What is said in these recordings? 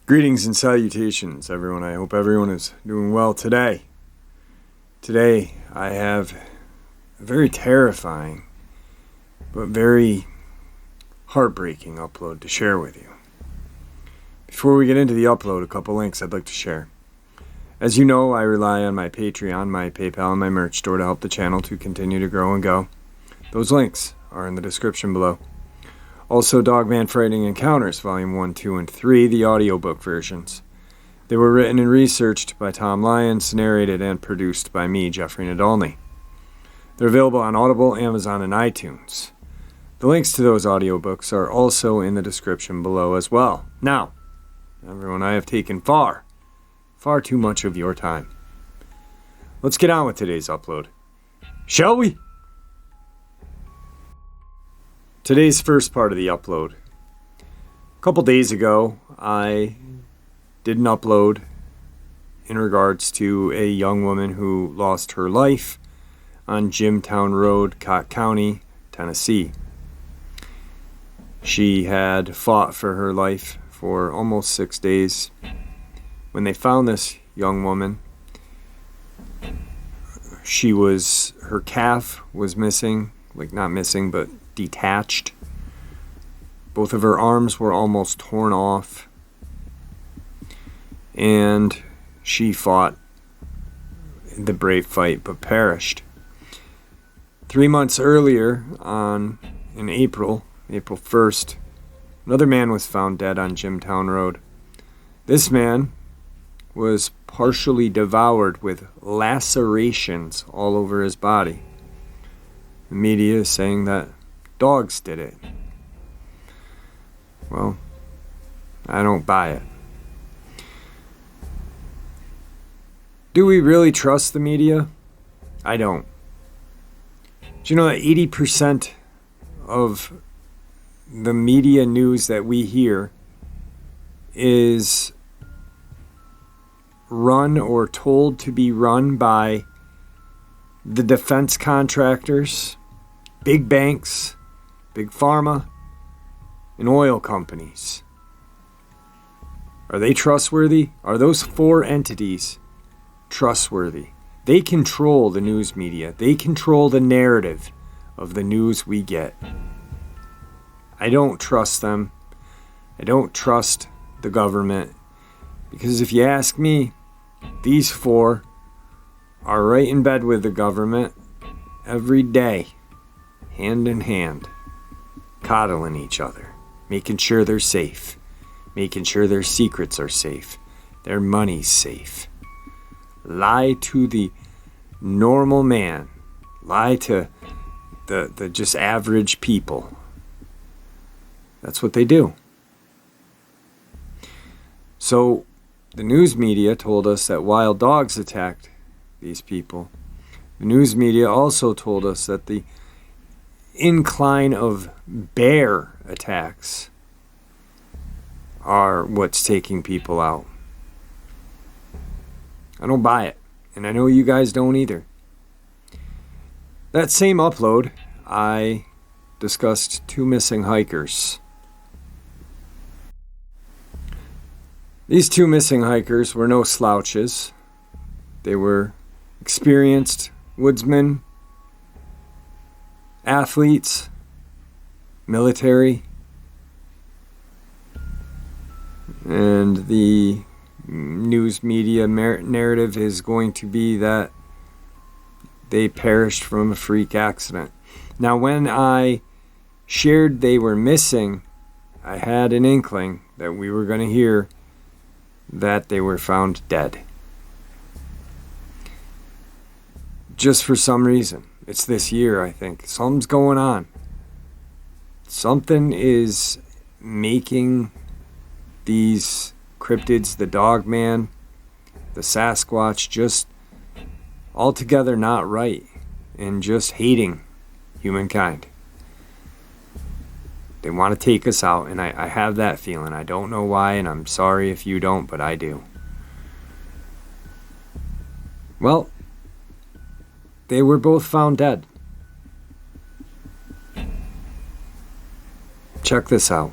Greetings and salutations, everyone. I hope everyone is doing well today. Today, I have a very terrifying, but very heartbreaking upload to share with you. Before we get into the upload, a couple links I'd like to share. As you know, I rely on my Patreon, my PayPal, and my merch store to help the channel to continue to grow and go. Those links are in the description below. Also, Dogman Frightening Encounters, Volume 1, 2, and 3, the audiobook versions. They were written and researched by Tom Lyons, narrated and produced by me, Jeffrey Nadolny. They're available on Audible, Amazon, and iTunes. The links to those audiobooks are also in the description below as well. Now, everyone, I have taken far too much of your time. Let's get on with today's upload, shall we? Today's first part of the upload. A couple days ago, I did an upload in regards to a young woman who lost her life on Jimtown Road, Cott County, Tennessee. She had fought for her life for almost 6 days. When they found this young woman, her calf was missing, not missing, but detached. Both of her arms were almost torn off. And she fought the brave fight but perished. 3 months earlier, in April 1st, another man was found dead on Jimtown Road. This man was partially devoured with lacerations all over his body. The media is saying that dogs did it. Well, I don't buy it. Do we really trust the media? I don't. Do you know that 80% of the media news that we hear is run or told to be run by the defense contractors, big banks, big pharma, and oil companies? Are they trustworthy? Are those four entities trustworthy? They control the news media. They control the narrative of the news we get. I don't trust them. I don't trust the government. Because if you ask me, these four are right in bed with the government every day, hand in hand, coddling each other, making sure they're safe, making sure their secrets are safe, their money's safe. Lie to the normal man, lie to the just average people. That's what they do. So the news media told us that wild dogs attacked these people. The news media also told us that the incline of bear attacks are what's taking people out. I don't buy it, and I know you guys don't either. That same upload, I discussed 2 missing hikers. These 2 missing hikers were no slouches. They were experienced woodsmen, athletes, military, and the news media narrative is going to be that they perished from a freak accident. Now, when I shared they were missing, I had an inkling that we were going to hear that they were found dead. Just for some reason. It's this year, I think. Something's going on. Something is making these cryptids, the Dogman, the Sasquatch, just altogether not right and just hating humankind. They want to take us out, and I have that feeling. I don't know why, and I'm sorry if you don't, but I do. Well, they were both found dead. Check this out.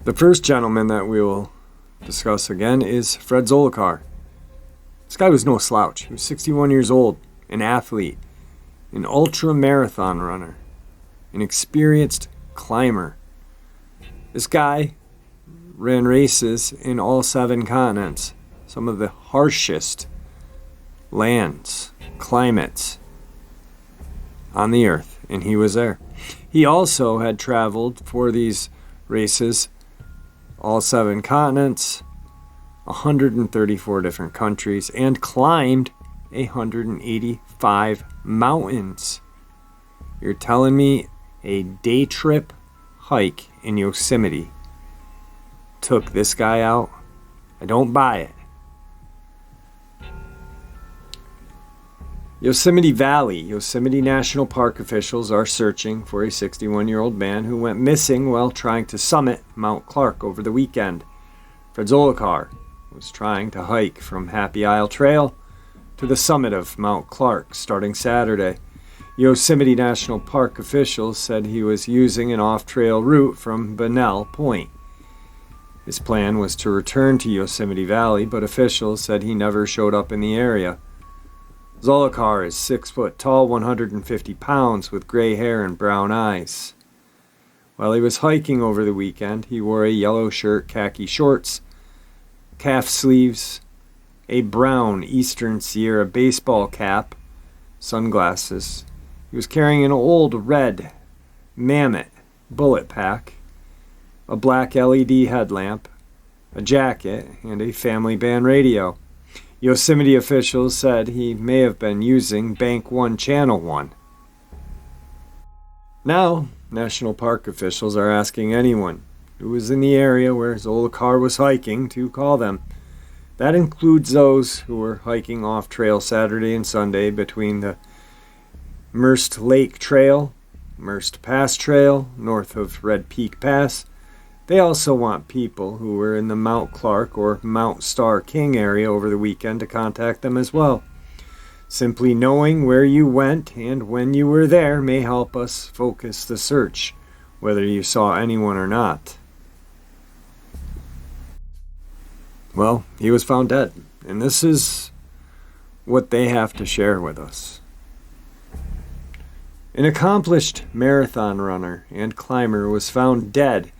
The first gentleman that we will discuss again is Fred Zolakar. This guy was no slouch. He was 61 years old, an athlete, an ultra marathon runner, an experienced climber. This guy ran races in all 7 continents, some of the harshest lands, climates on the earth, and he was there. He also had traveled for these races all 7 continents, 134 different countries, and climbed 185 mountains. You're telling me a day trip hike in Yosemite took this guy out? I don't buy it. Yosemite Valley. Yosemite National Park officials are searching for a 61-year-old man who went missing while trying to summit Mount Clark over the weekend. Fred Zolakar was trying to hike from Happy Isle Trail to the summit of Mount Clark starting Saturday. Yosemite National Park officials said he was using an off-trail route from Bunnell Point. His plan was to return to Yosemite Valley, but officials said he never showed up in the area. Zolakar is 6 foot tall, 150 pounds, with gray hair and brown eyes. While he was hiking over the weekend, he wore a yellow shirt, khaki shorts, calf sleeves, a brown Eastern Sierra baseball cap, sunglasses. He was carrying an old red Mammoth bullet pack, a black LED headlamp, a jacket, and a family band radio. Yosemite officials said he may have been using Bank One Channel 1. Now, National Park officials are asking anyone who was in the area where Zolakar was hiking to call them. That includes those who were hiking off-trail Saturday and Sunday between the Merced Lake Trail, Merced Pass Trail, north of Red Peak Pass. They also want people who were in the Mount Clark or Mount Star King area over the weekend to contact them as well. Simply knowing where you went and when you were there may help us focus the search, whether you saw anyone or not. Well, he was found dead, and this is what they have to share with us. An accomplished marathon runner and climber was found dead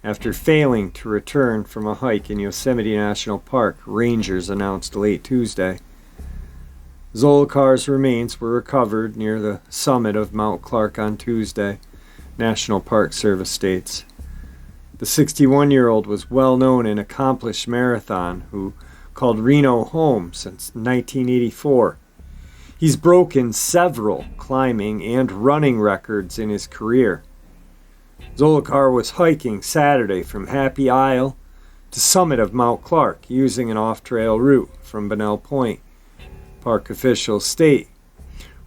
after failing to return from a hike in Yosemite National Park, rangers announced late Tuesday. Zolakar's remains were recovered near the summit of Mount Clark on Tuesday, National Park Service states. The 61-year-old was well-known and accomplished marathon who called Reno home since 1984. He's broken several climbing and running records in his career. Zolakar was hiking Saturday from Happy Isle to summit of Mount Clark using an off-trail route from Bunnell Point, park officials state.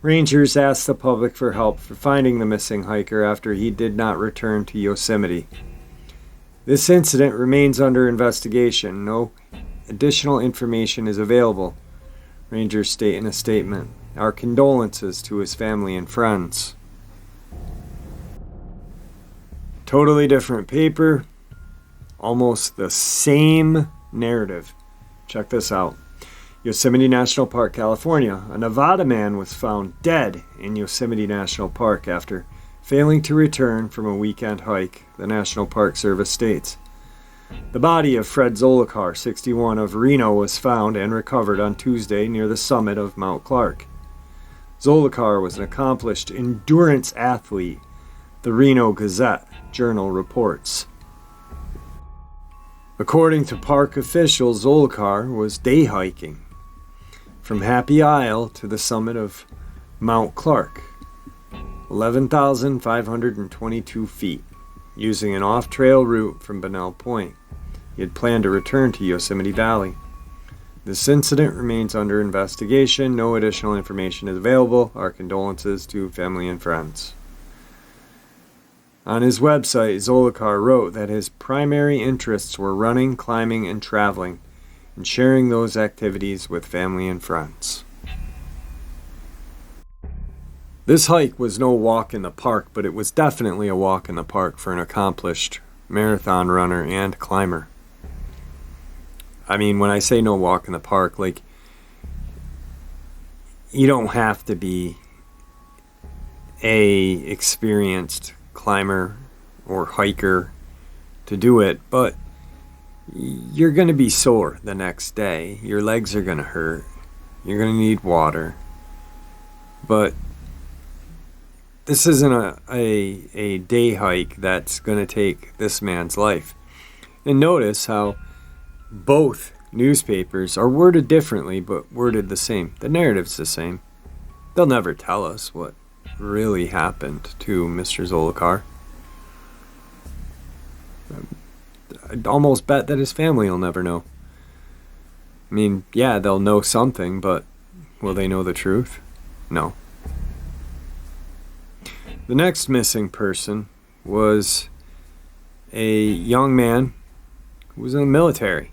Rangers asked the public for help for finding the missing hiker after he did not return to Yosemite. This incident remains under investigation. No additional information is available, Rangers state in a statement. Our condolences to his family and friends. Totally different paper, almost the same narrative. Check this out. Yosemite National Park, California. A Nevada man was found dead in Yosemite National Park after failing to return from a weekend hike, the National Park Service states. The body of Fred Zolakar, 61, of Reno, was found and recovered on Tuesday near the summit of Mount Clark. Zolakar was an accomplished endurance athlete, the Reno Gazette Journal reports. According to park officials, Zolakar was day hiking from Happy Isle to the summit of Mount Clark, 11,522 feet, using an off-trail route from Bunnell Point. He had planned to return to Yosemite Valley. This incident remains under investigation. No additional information is available. Our condolences to family and friends. On his website, Zolakar wrote that his primary interests were running, climbing, and traveling, and sharing those activities with family and friends. This hike was no walk in the park, but it was definitely a walk in the park for an accomplished marathon runner and climber. I mean, when I say no walk in the park, like, you don't have to be a experienced climber or hiker to do it, but you're going to be sore the next day. Your legs are going to hurt. You're going to need water. But this isn't a day hike that's going to take this man's life. And notice how both newspapers are worded differently, but worded the same. The narrative's the same. They'll never tell us what really happened to Mr. Zolakar. I'd almost bet that his family will never know. I mean, yeah, they'll know something, but will they know the truth? No. The next missing person was a young man who was in the military.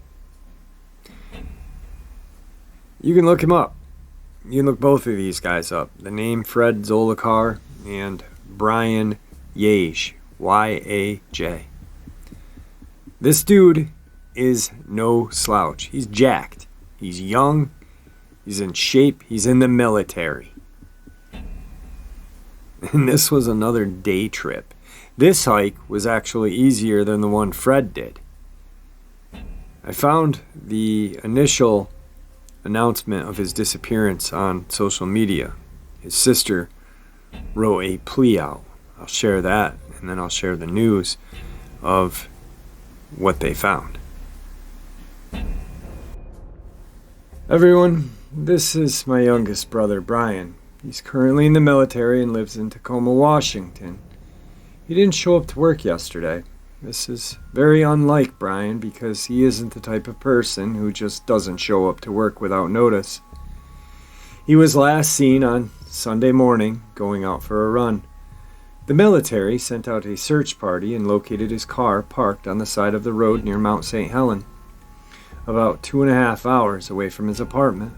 You can look him up. You can look both of these guys up. The name Fred Zolakar and Brian Yeage, Y-A-J. This dude is no slouch. He's jacked. He's young. He's in shape. He's in the military. And this was another day trip. This hike was actually easier than the one Fred did. I found the initial announcement of his disappearance on social media. His sister wrote a plea out. I'll share that, and then I'll share the news of what they found. Everyone, this is my youngest brother, Brian. He's currently in the military and lives in Tacoma, Washington. He didn't show up to work yesterday. This is very unlike Brian because he isn't the type of person who just doesn't show up to work without notice. He was last seen on Sunday morning going out for a run. The military sent out a search party and located his car parked on the side of the road near Mount St. Helen, about 2.5 hours away from his apartment.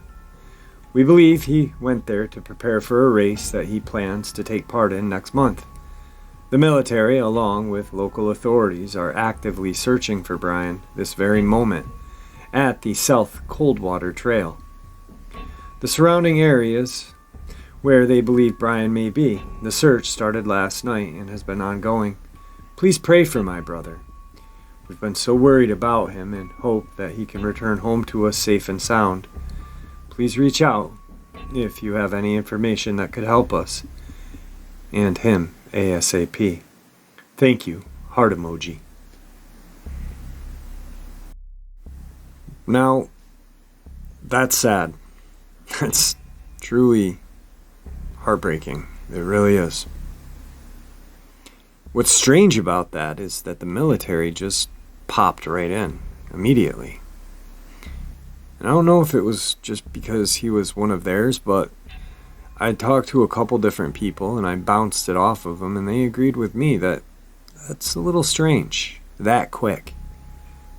We believe he went there to prepare for a race that he plans to take part in next month. The military, along with local authorities, are actively searching for Brian this very moment at the South Coldwater Trail. The surrounding areas where they believe Brian may be. The search started last night and has been ongoing. Please pray for my brother. We've been so worried about him and hope that he can return home to us safe and sound. Please reach out if you have any information that could help us and him ASAP. Thank you. Heart emoji. Now, that's sad. That's truly heartbreaking. It really is. What's strange about that is that the military just popped right in immediately. And I don't know if it was just because he was one of theirs, but I talked to a couple different people and I bounced it off of them and they agreed with me that that's a little strange. That quick.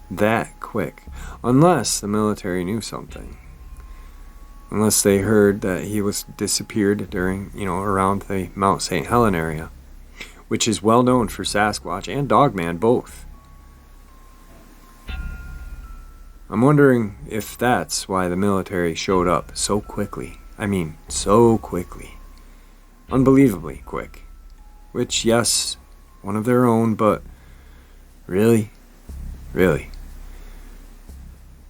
That quick. Unless the military knew something. Unless they heard that he was disappeared during, around the Mount St. Helen area, which is well known for Sasquatch and Dogman both. I'm wondering if that's why the military showed up so quickly. I mean, so quickly. Unbelievably quick. Which, yes, one of their own, but really? Really?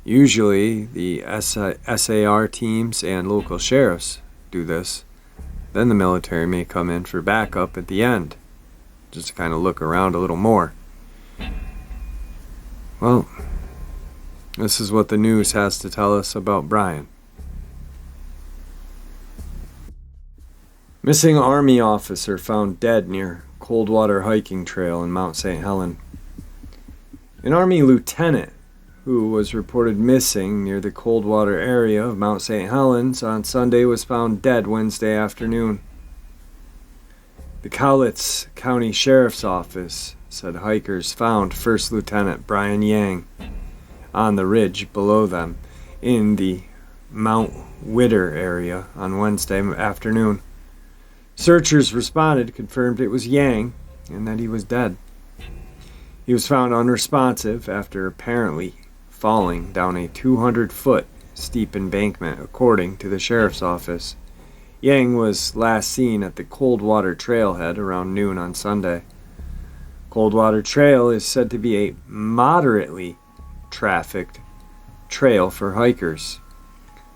Usually, the SAR teams and local sheriffs do this. Then the military may come in for backup at the end, just to kind of look around a little more. Well, this is what the news has to tell us about Brian. Missing Army officer found dead near Coldwater hiking trail in Mount St. Helen. An Army lieutenant who was reported missing near the Coldwater area of Mount St. Helens on Sunday was found dead Wednesday afternoon. The Cowlitz County Sheriff's Office said hikers found First Lieutenant Brian Yang on the ridge below them in the Mount Witter area on Wednesday afternoon. Searchers responded, confirmed it was Yang, and that he was dead. He was found unresponsive after apparently falling down a 200-foot steep embankment, according to the sheriff's office. Yang was last seen at the Coldwater Trailhead around noon on Sunday. Coldwater Trail is said to be a moderately trafficked trail for hikers,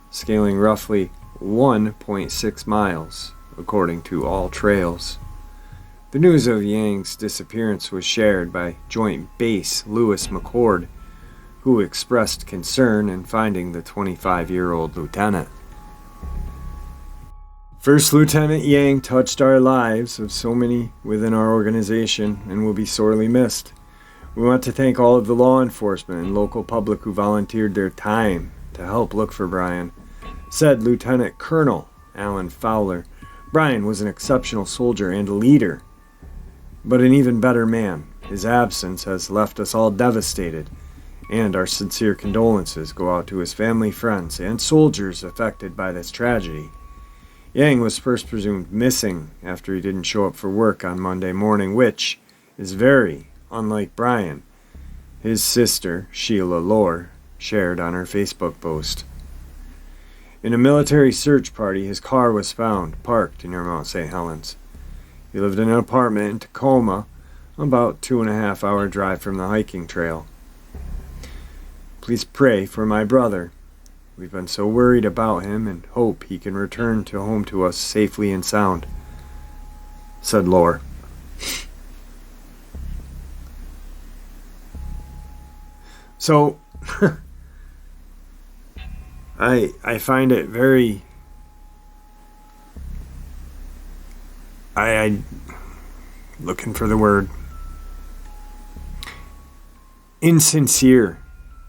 scaling roughly 1.6 miles, according to All Trails. The news of Yang's disappearance was shared by Joint Base Lewis McCord, who expressed concern in finding the 25-year-old lieutenant. First Lieutenant Yang touched our lives of so many within our organization and will be sorely missed. We want to thank all of the law enforcement and local public who volunteered their time to help look for Brian, said Lieutenant Colonel Alan Fowler. Brian was an exceptional soldier and leader, but an even better man. His absence has left us all devastated, and our sincere condolences go out to his family, friends, and soldiers affected by this tragedy. Yang was first presumed missing after he didn't show up for work on Monday morning, which is very unlike Brian, his sister, Sheila Lohr, shared on her Facebook post. In a military search party, his car was found parked near Mount St. Helens. He lived in an apartment in Tacoma, about 2.5-hour drive from the hiking trail. Please pray for my brother. We've been so worried about him and hope he can return to home to us safely and sound, said Lohr. So, I find it very... I looking for the word, insincere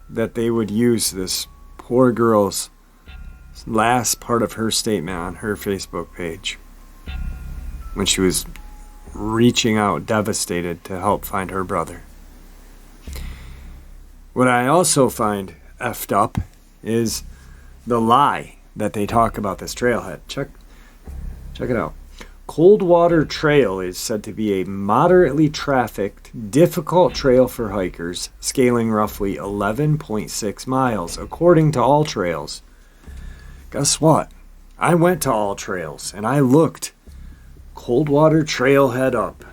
that they would use this poor girl's last part of her statement on her Facebook page when she was reaching out devastated to help find her brother. What I also find effed up is the lie that they talk about this trailhead. Check it out. Coldwater Trail is said to be a moderately trafficked, difficult trail for hikers, scaling roughly 11.6 miles, according to All Trails. Guess what? I went to All Trails, and I looked Coldwater Trailhead up.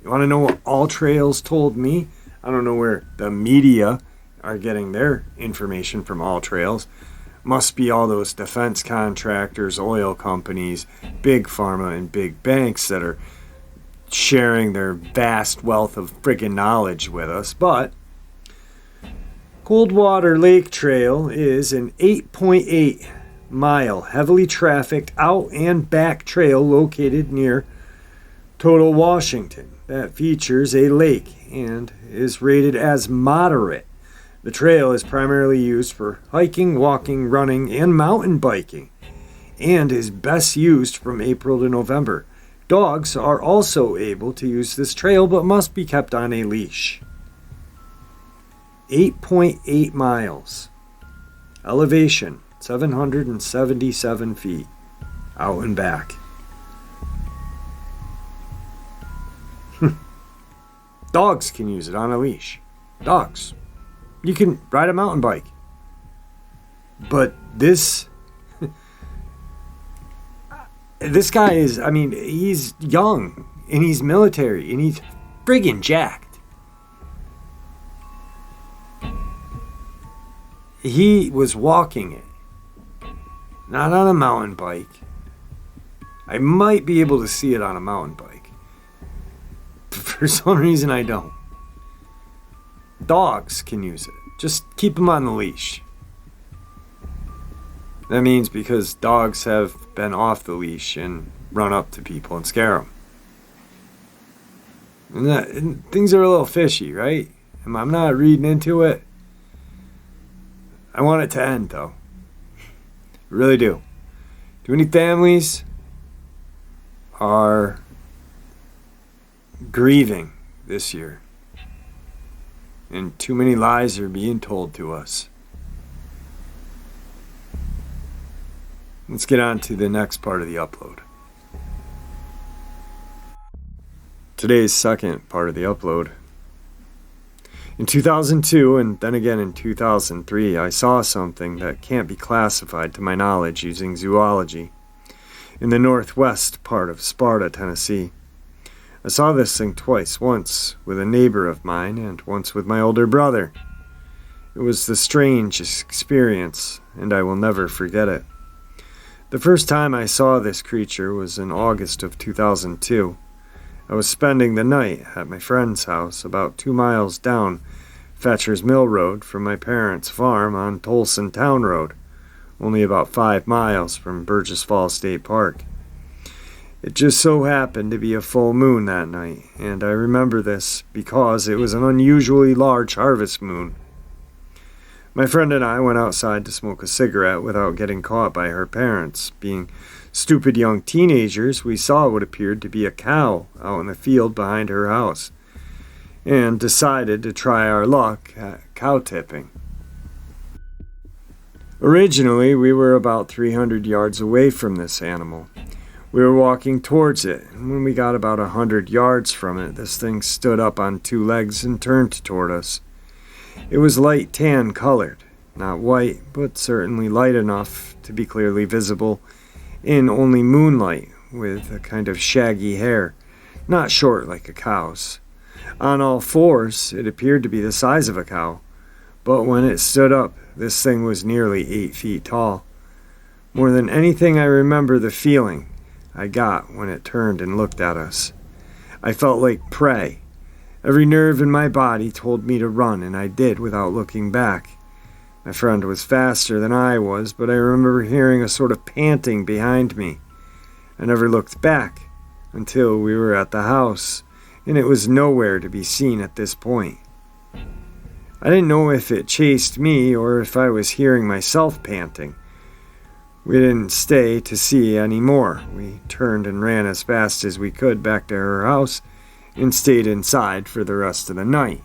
You want to know what All Trails told me? I don't know where the media are getting their information from All Trails. Must be all those defense contractors, oil companies, big pharma, and big banks that are sharing their vast wealth of friggin' knowledge with us. But Coldwater Lake Trail is an 8.8 mile heavily trafficked out and back trail located near Total, Washington, that features a lake and is rated as moderate. The trail is primarily used for hiking, walking, running, and mountain biking, and is best used from April to November. Dogs are also able to use this trail, but must be kept on a leash. 8.8 miles. Elevation, 777 feet. Out and back. Dogs can use it on a leash. Dogs. You can ride a mountain bike. But this guy is, he's young, and he's military, and he's friggin' jacked. He was walking it, not on a mountain bike. I might be able to see it on a mountain bike. For some reason, I don't. Dogs can use it. Just keep them on the leash. That means because dogs have been off the leash and run up to people and scare them. And things are a little fishy, right? I'm not reading into it. I want it to end, though. I really do. Too many families are grieving this year. And too many lies are being told to us. Let's get on to the next part of the upload. today's second part of the upload. In 2002 and then again in 2003, I saw something that can't be classified to my knowledge using zoology in the northwest part of Sparta, Tennessee. I saw this thing twice, once with a neighbor of mine and once with my older brother. It was the strangest experience, and I will never forget it. The first time I saw this creature was in August of 2002. I was spending the night at my friend's house about 2 miles down Fetcher's Mill Road from my parents' farm on Tolson Town Road, only about 5 miles from Burgess Falls State Park. It just so happened to be a full moon that night, and I remember this because it was an unusually large harvest moon. My friend and I went outside to smoke a cigarette without getting caught by her parents. Being stupid young teenagers, we saw what appeared to be a cow out in the field behind her house, and decided to try our luck at cow tipping. Originally, we were about 300 yards away from this animal. We were walking towards it, and when we got about 100 yards from it, this thing stood up on 2 legs and turned toward us. It was light tan colored, not white, but certainly light enough to be clearly visible in only moonlight, with a kind of shaggy hair, not short like a cow's. On all fours, it appeared to be the size of a cow, but when it stood up, this thing was nearly 8 feet tall. More than anything, I remember the feeling I got when it turned and looked at us. I felt like prey. Every nerve in my body told me to run, and I did without looking back. My friend was faster than I was, but I remember hearing a sort of panting behind me. I never looked back until we were at the house, and it was nowhere to be seen at this point. I didn't know if it chased me or if I was hearing myself panting. We didn't stay to see any more. We turned and ran as fast as we could back to her house and stayed inside for the rest of the night.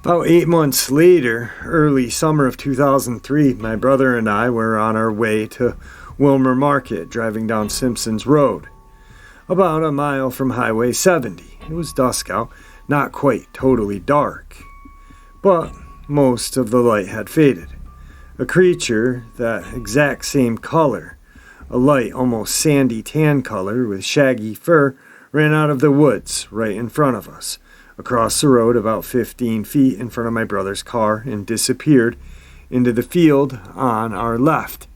About 8 months later, early summer of 2003, my brother and I were on our way to Wilmer Market, driving down Simpson's Road, about a mile from Highway 70. It was dusk out, not quite totally dark, but most of the light had faded. A creature that exact same color, a light, almost sandy tan color with shaggy fur, ran out of the woods right in front of us, across the road about 15 feet in front of my brother's car, and disappeared into the field on our left,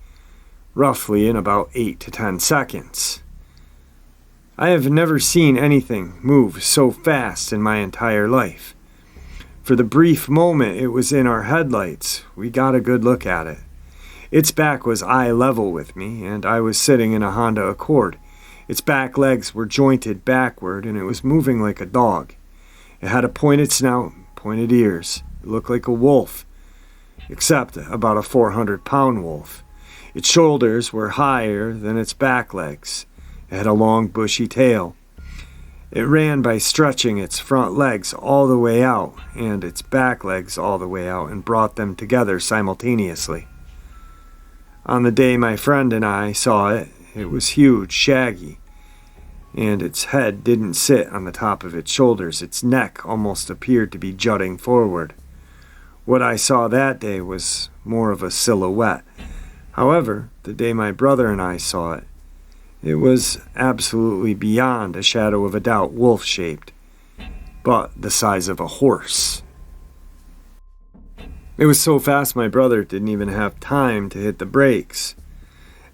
roughly in about 8 to 10 seconds. I have never seen anything move so fast in my entire life. For the brief moment it was in our headlights, we got a good look at it. Its back was eye level with me, and I was sitting in a Honda Accord. Its back legs were jointed backward, and it was moving like a dog. It had a pointed snout, pointed ears. It looked like a wolf, except about a 400-pound wolf. Its shoulders were higher than its back legs. It had a long, bushy tail. It ran by stretching its front legs all the way out and its back legs all the way out and brought them together simultaneously. On the day my friend and I saw it, it was huge, shaggy, and its head didn't sit on the top of its shoulders. Its neck almost appeared to be jutting forward. What I saw that day was more of a silhouette. However, the day my brother and I saw it, it was absolutely beyond a shadow of a doubt wolf-shaped, but the size of a horse. It was so fast my brother didn't even have time to hit the brakes.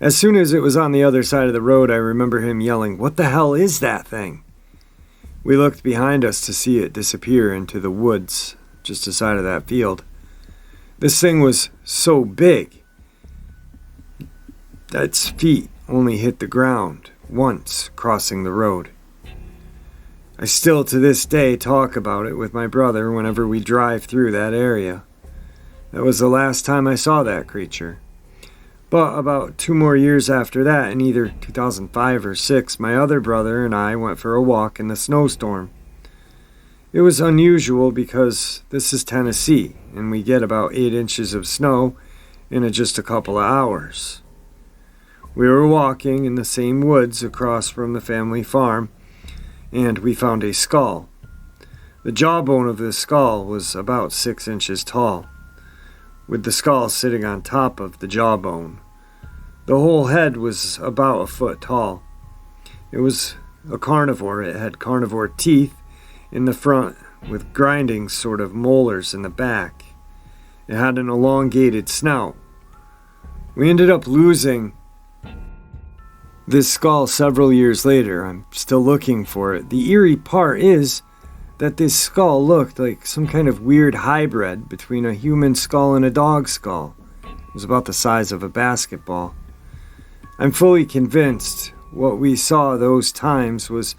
As soon as it was on the other side of the road, I remember him yelling, "What the hell is that thing?" We looked behind us to see it disappear into the woods just aside of that field. This thing was so big that its feet only hit the ground once crossing the road. I still to this day talk about it with my brother whenever we drive through that area. That was the last time I saw that creature. But about 2 more years after that, in either 2005 or 6, my other brother and I went for a walk in the snowstorm. It was unusual because this is Tennessee, and we get about 8 inches of snow in just a couple of hours. We were walking in the same woods across from the family farm, and we found a skull. The jawbone of this skull was about 6 inches tall, with the skull sitting on top of the jawbone. The whole head was about a foot tall. It was a carnivore. It had carnivore teeth in the front with grinding sort of molars in the back. It had an elongated snout. We ended up losing this skull several years later. I'm still looking for it. The eerie part is that this skull looked like some kind of weird hybrid between a human skull and a dog skull. It was about the size of a basketball. I'm fully convinced what we saw those times was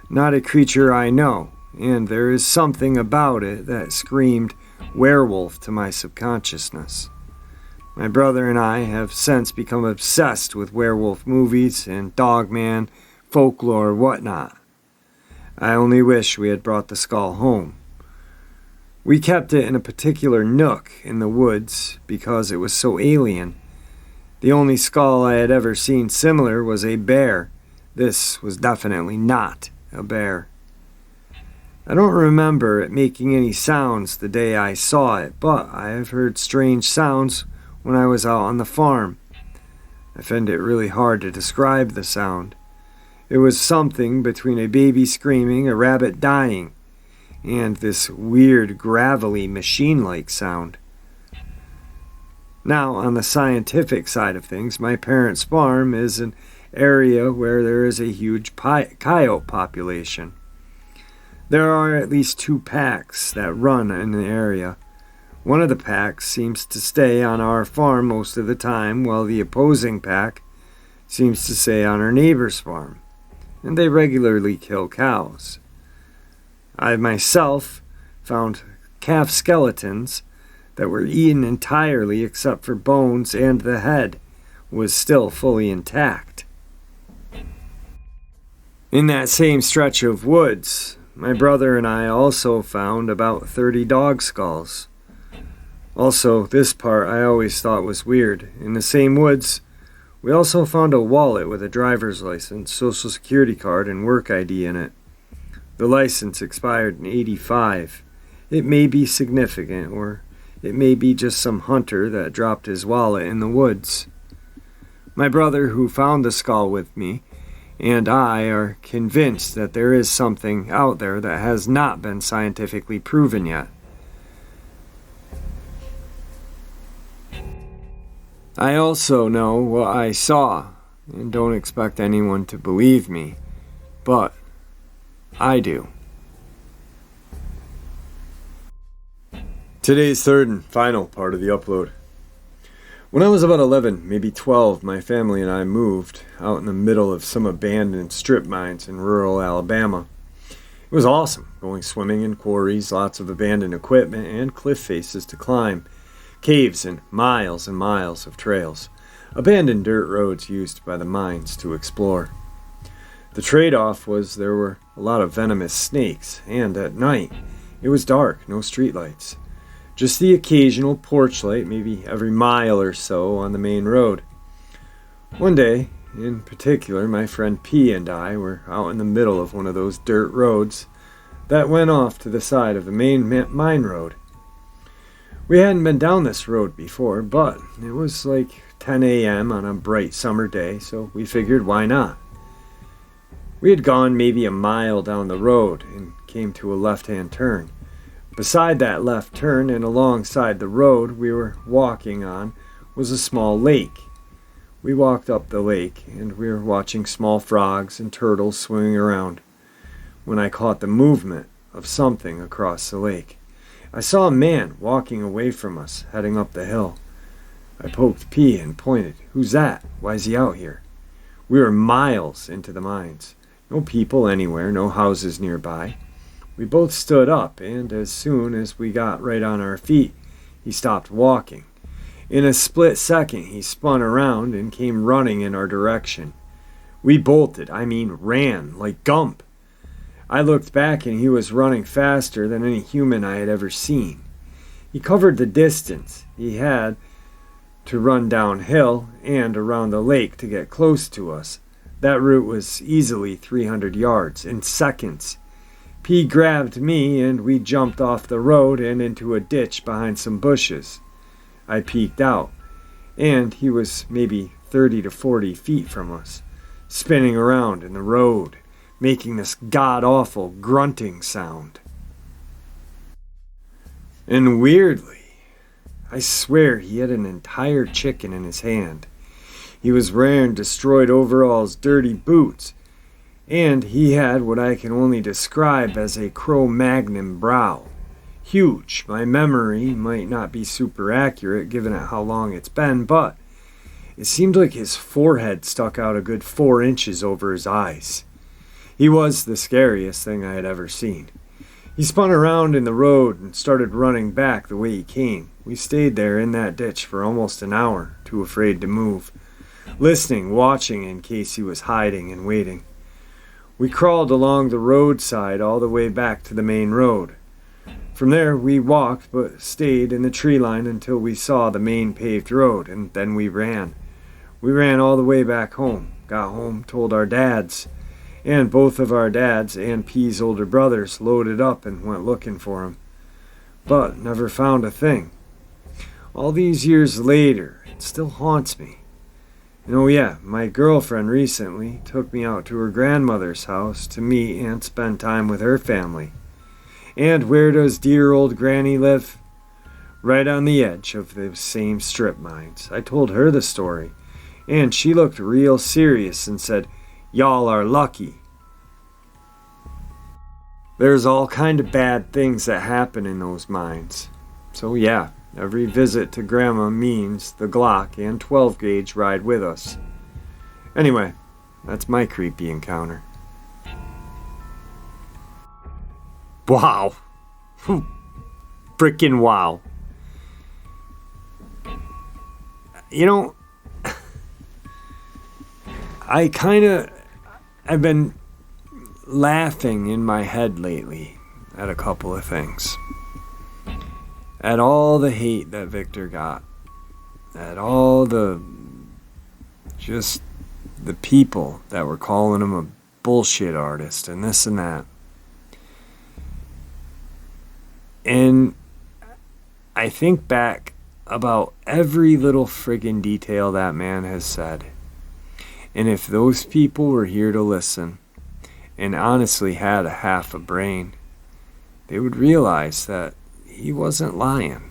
not a creature I know, and there is something about it that screamed werewolf to my subconsciousness. My brother and I have since become obsessed with werewolf movies and Dogman, folklore, whatnot. I only wish we had brought the skull home. We kept it in a particular nook in the woods because it was so alien. The only skull I had ever seen similar was a bear. This was definitely not a bear. I don't remember it making any sounds the day I saw it, but I have heard strange sounds when I was out on the farm. I find it really hard to describe the sound. It was something between a baby screaming, a rabbit dying, and this weird, gravelly, machine-like sound. Now, on the scientific side of things, my parents' farm is an area where there is a huge coyote population. There are at least 2 packs that run in the area. One of the packs seems to stay on our farm most of the time, while the opposing pack seems to stay on our neighbor's farm, and they regularly kill cows. I myself found calf skeletons that were eaten entirely except for bones, and the head was still fully intact. In that same stretch of woods, my brother and I also found about 30 dog skulls. Also, this part I always thought was weird. In the same woods, we also found a wallet with a driver's license, social security card, and work ID in it. The license expired in '85. It may be significant, or it may be just some hunter that dropped his wallet in the woods. My brother, who found the skull with me, and I are convinced that there is something out there that has not been scientifically proven yet. I also know what I saw, and don't expect anyone to believe me, but I do. Today's third and final part of the upload. When I was about 11, maybe 12, my family and I moved out in the middle of some abandoned strip mines in rural Alabama. It was awesome, going swimming in quarries, lots of abandoned equipment, and cliff faces to climb, caves, and miles of trails, abandoned dirt roads used by the mines to explore. The trade-off was there were a lot of venomous snakes, and at night it was dark, no streetlights. Just the occasional porch light, maybe every mile or so on the main road. One day, in particular, my friend P and I were out in the middle of one of those dirt roads that went off to the side of the main mine road. We hadn't been down this road before, but it was like 10 a.m. on a bright summer day, so we figured why not. We had gone maybe a mile down the road and came to a left-hand turn. Beside that left turn and alongside the road we were walking on was a small lake. We walked up the lake and we were watching small frogs and turtles swimming around when I caught the movement of something across the lake. I saw a man walking away from us, heading up the hill. I poked P and pointed. "Who's that? Why is he out here?" We were miles into the mines. No people anywhere, no houses nearby. We both stood up, and as soon as we got right on our feet, he stopped walking. In a split second, he spun around and came running in our direction. We bolted, ran, like Gump. I looked back, and he was running faster than any human I had ever seen. He covered the distance he had to run downhill and around the lake to get close to us. That route was easily 300 yards in seconds. P grabbed me and we jumped off the road and into a ditch behind some bushes. I peeked out, and he was maybe 30 to 40 feet from us, spinning around in the road, making this god-awful grunting sound. And weirdly, I swear he had an entire chicken in his hand. He was wearing destroyed overalls, dirty boots, and he had what I can only describe as a Cro-Magnon brow. Huge. My memory might not be super accurate given how long it's been, but it seemed like his forehead stuck out a good 4 inches over his eyes. He was the scariest thing I had ever seen. He spun around in the road and started running back the way he came. We stayed there in that ditch for almost an hour, too afraid to move, listening, watching in case he was hiding and waiting. We crawled along the roadside all the way back to the main road. From there we walked but stayed in the tree line until we saw the main paved road, and then we ran. We ran all the way back home, got home, told our dads, and both of our dads and P's older brothers loaded up and went looking for him, but never found a thing. All these years later, it still haunts me. And oh yeah, my girlfriend recently took me out to her grandmother's house to meet and spend time with her family. And where does dear old Granny live? Right on the edge of the same strip mines. I told her the story, and she looked real serious and said, "Y'all are lucky." There's all kind of bad things that happen in those mines. So yeah, every visit to Grandma means the Glock and 12 gauge ride with us. Anyway, that's my creepy encounter. Wow. Frickin' wow. You know, I've been laughing in my head lately at a couple of things. At all the hate that Victor got. At all just the people that were calling him a bullshit artist and this and that. And I think back about every little friggin' detail that man has said. And if those people were here to listen, and honestly had a half a brain, they would realize that he wasn't lying.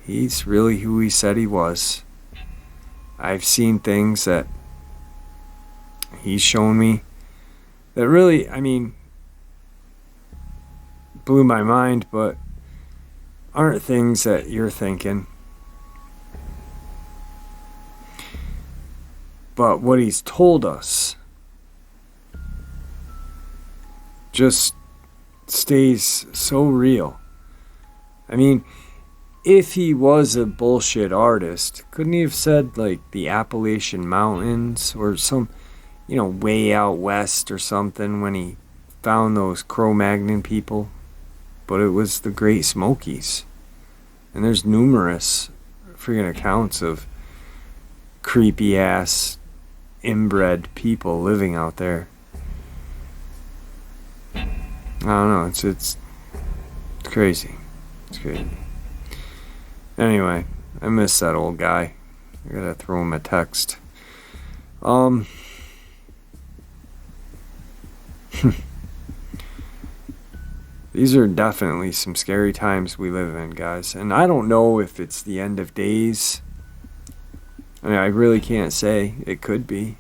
He's really who he said he was. I've seen things that he's shown me that really, blew my mind, but aren't things that you're thinking. But what he's told us just stays so real. If he was a bullshit artist, couldn't he have said like the Appalachian Mountains or some, way out west or something when he found those Cro-Magnon people? But it was the Great Smokies. And there's numerous friggin' accounts of creepy ass inbred people living out there. I don't know, it's crazy. It's crazy. Anyway, I miss that old guy. I gotta throw him a text. These are definitely some scary times we live in, guys. And I don't know if it's the end of days. I really can't say. It could be.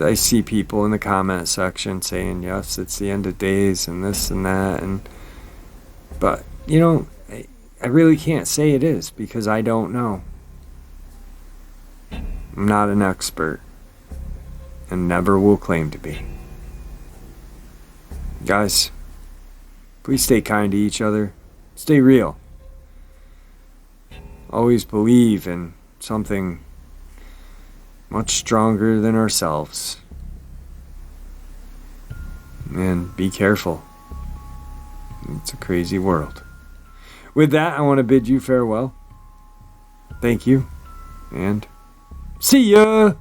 I see people in the comment section saying, yes, it's the end of days and this and that. But, I really can't say it is because I don't know. I'm not an expert and never will claim to be. Guys, please stay kind to each other. Stay real. Always believe in something much stronger than ourselves. And be careful. It's a crazy world. With that, I want to bid you farewell. Thank you. And see ya!